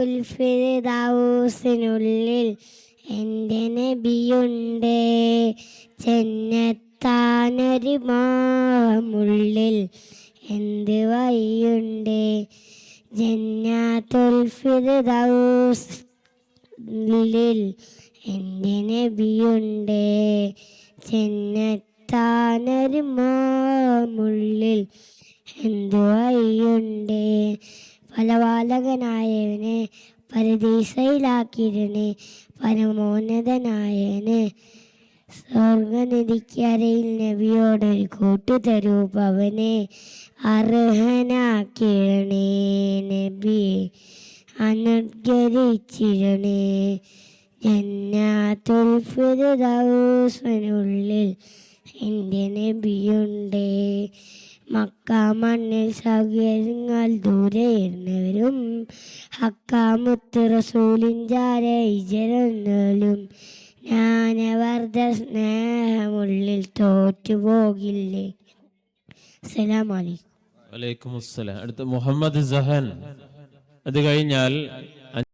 ഫിർദൗസിനുള്ളിൽ എൻ്റെ നബിയുണ്ട്. ജന്നത്താനൊരു മോഹമുള്ളിൽ എന്ത് വഴിയുണ്ട്. ജന്നാത്തുൽ ഫിർദൗസിനുള്ളിൽ എൻ്റെ നബിയുണ്ട്. ജന്നത്താനൊരു മോഹമുള്ളിൽ എന്ത് വഴിയുണ്ട്. ഫലപാലകനായവനെ പരദീസയിലാക്കിയവനെ പരമോന്നതനായവന് സ്വർഗനിധിക്കരയിൽ നബിയോടൊരു കൂട്ടു തരൂ പവനെ അർഹനാക്കിയണേ. നബിയെ അനുഗ്രഹിച്ചിരണേ. ജന്നാത്തുൽ ഫിർദൗസിനുള്ളിൽ എൻ്റെ നബിയുണ്ട്. മക്ക മണ്ണിൽ സൗകര്യങ്ങൾ ദൂരെയിരുന്നവരും ഹക്കാമുത്ത് റസൂലിൻചാരെ ഇജരന്നലും ജ്ഞാനവർദ്ധ സ്നേഹമുള്ളിൽ തോറ്റുപോകില്ലേ. അസ്സലാമു അലൈക്കും. വലൈക്കും അസ്സലാം. അടുത്ത മുഹമ്മദ് സഹൻ. അത് കഴിഞ്ഞാൽ